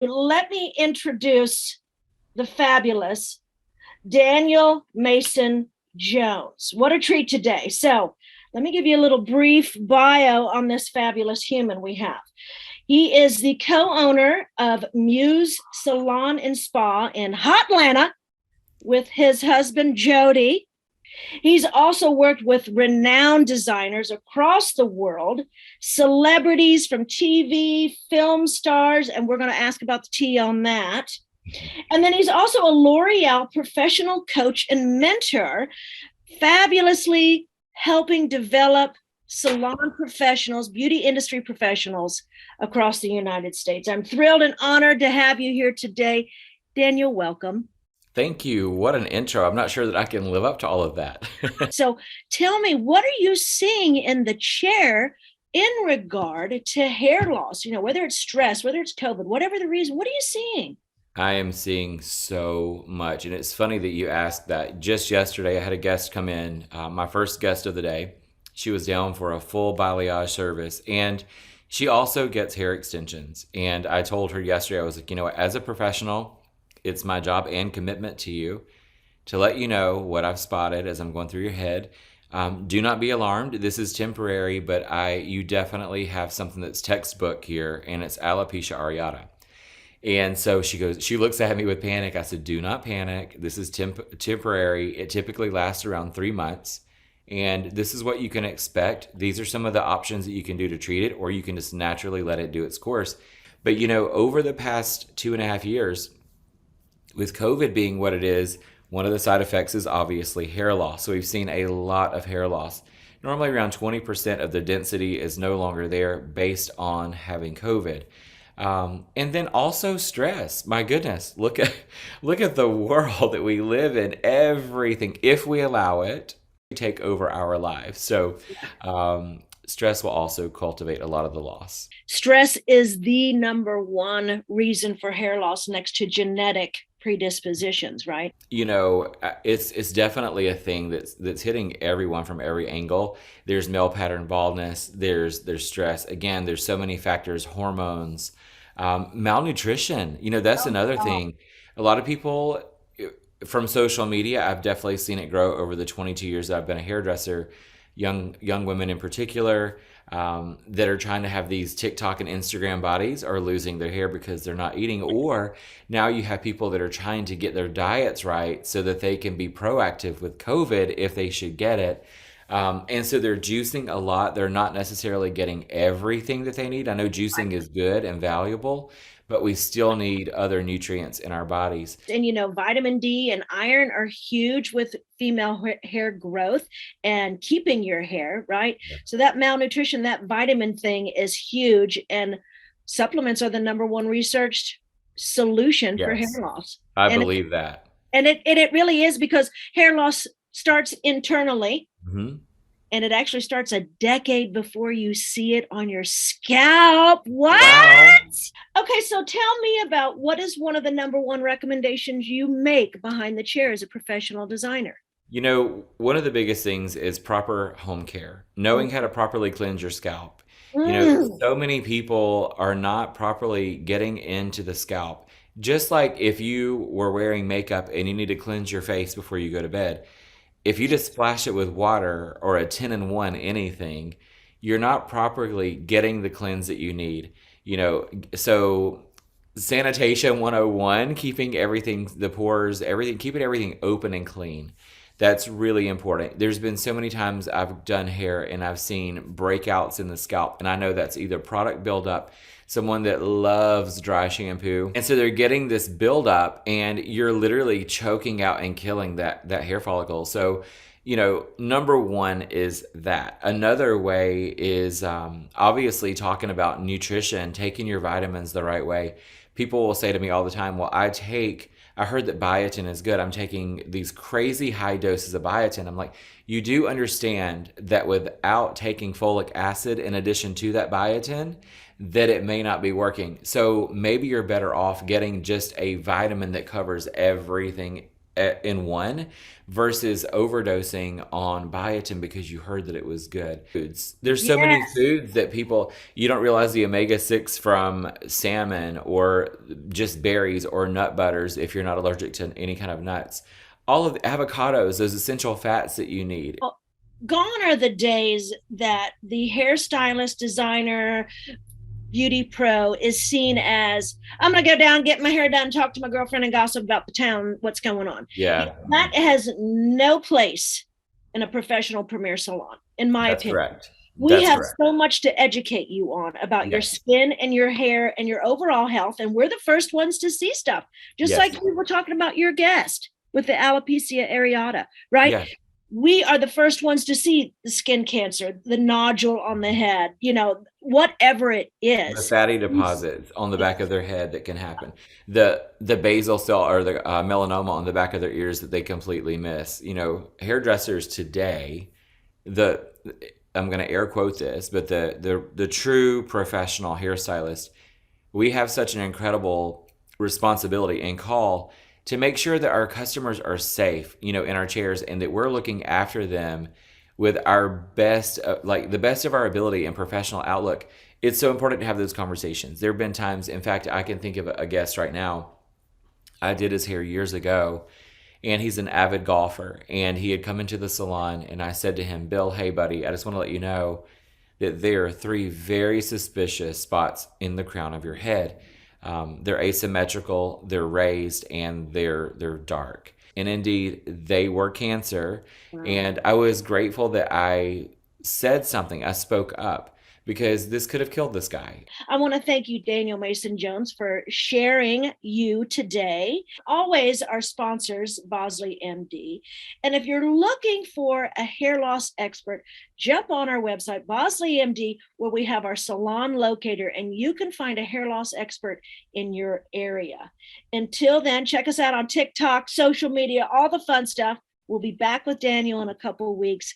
Let me introduce the fabulous Daniel Mason Jones. What a treat today. So, let me give you a little brief bio on this fabulous human we have. He is the co owner of Muse Salon and Spa in Hotlanta with his husband, Jody. He's also worked with renowned designers across the world, celebrities from TV, film stars, and we're going to ask about the tea on that. And then he's also a L'Oreal professional coach and mentor, fabulously helping develop salon professionals, beauty industry professionals across the United States. I'm thrilled and honored to have you here today. Daniel, welcome. Thank you. What an intro. I'm not sure that I can live up to all of that. So tell me, what are you seeing in the chair in regard to hair loss? Whether it's stress, whether it's COVID, whatever the reason, what are you seeing? I am seeing so much. And it's funny that you asked that. Just yesterday, I had a guest come in, my first guest of the day. She was down for a full balayage service. And she also gets hair extensions. And I told her yesterday, I was like, as a professional, it's my job and commitment to you to let you know what I've spotted as I'm going through your head. Do not be alarmed. This is temporary, but you definitely have something that's textbook here, and it's alopecia areata. And so she looks at me with panic. I said, do not panic. This is temporary. It typically lasts around 3 months. And this is what you can expect. These are some of the options that you can do to treat it, or you can just naturally let it do its course. But over the past 2.5 years, with COVID being what it is, one of the side effects is obviously hair loss. So we've seen a lot of hair loss. Normally around 20% of the density is no longer there based on having COVID. And then also stress. My goodness, look at the world that we live in. Everything, if we allow it, take over our lives. So stress will also cultivate a lot of the loss. Stress is the number one reason for hair loss next to genetic predispositions, right? It's definitely a thing that's hitting everyone from every angle. There's male pattern baldness. There's stress. Again, there's so many factors, hormones, malnutrition. That's another thing. A lot of people from social media, I've definitely seen it grow over the 22 years that I've been a hairdresser. Young women in particular, that are trying to have these TikTok and Instagram bodies are losing their hair because they're not eating. Or now you have people that are trying to get their diets right so that they can be proactive with COVID if they should get it. And so they're juicing a lot. They're not necessarily getting everything that they need. I know juicing is good and valuable, but we still need other nutrients in our bodies. And vitamin D and iron are huge with female hair growth and keeping your hair, right? Yeah. So that malnutrition, that vitamin thing is huge. And supplements are the number one researched solution for hair Yes, loss. I And believe that. it really is, because hair loss starts internally, hmm and it actually starts a decade before you see it on your scalp. Wow. What? Okay, so tell me about, what is one of the number one recommendations you make behind the chair as a professional designer? One of the biggest things is proper home care, knowing how to properly cleanse your scalp. Mm. So many people are not properly getting into the scalp. Just like if you were wearing makeup and you need to cleanse your face before you go to bed, if you just splash it with water or a 10 in 1 anything, you're not properly getting the cleanse that you need. So sanitation 101, keeping everything, the pores, everything, keeping everything open and clean. That's really important. There's been so many times I've done hair and I've seen breakouts in the scalp, and I know that's either product buildup, someone that loves dry shampoo, and so they're getting this buildup, and you're literally choking out and killing that hair follicle. So, number one is that. Another way is obviously talking about nutrition, taking your vitamins the right way. People will say to me all the time, well, I heard that biotin is good. I'm taking these crazy high doses of biotin. I'm like, you do understand that without taking folic acid in addition to that biotin, that it may not be working. So maybe you're better off getting just a vitamin that covers everything in one versus overdosing on biotin because you heard that it was good. Foods. There's so many Yes. foods that people, you don't realize the omega-6 from salmon or just berries or nut butters if you're not allergic to any kind of nuts. All of the avocados, those essential fats that you need. Well, gone are the days that the hairstylist, designer, beauty pro is seen as, I'm going to go down, get my hair done, talk to my girlfriend, and gossip about the town, what's going on. Yeah, That has no place in a professional premier salon, in my that's opinion. correct. We That's have correct. so much to educate you on about your Yes. skin and your hair and your overall health. And we're the first ones to see stuff, just Yes. like we were talking about your guest with the alopecia areata, right? Yeah. We are the first ones to see the skin cancer, the nodule on the head, whatever it The is. fatty deposits on the back of their head that can happen. The basal cell or the melanoma on the back of their ears that they completely miss. Hairdressers today, the I'm going to air quote this, but the true professional hairstylist, we have such an incredible responsibility and call to make sure that our customers are safe, in our chairs, and that we're looking after them with our best, like the best of our ability and professional outlook. It's so important to have those conversations. There have been times, in fact, I can think of a guest right now. I did his hair years ago, and he's an avid golfer. And he had come into the salon, and I said to him, Bill, hey, buddy, I just want to let you know that there are three very suspicious spots in the crown of your head. They're asymmetrical, they're raised, and they're dark. And indeed, they were cancer. Wow. And I was grateful that I said something. I spoke up because this could have killed this guy. I want to thank you, Daniel Mason Jones, for sharing you today. Always our sponsors, Bosley MD. And if you're looking for a hair loss expert, jump on our website, Bosley MD, where we have our salon locator, and you can find a hair loss expert in your area. Until then, check us out on TikTok, social media, all the fun stuff. We'll be back with Daniel in a couple of weeks.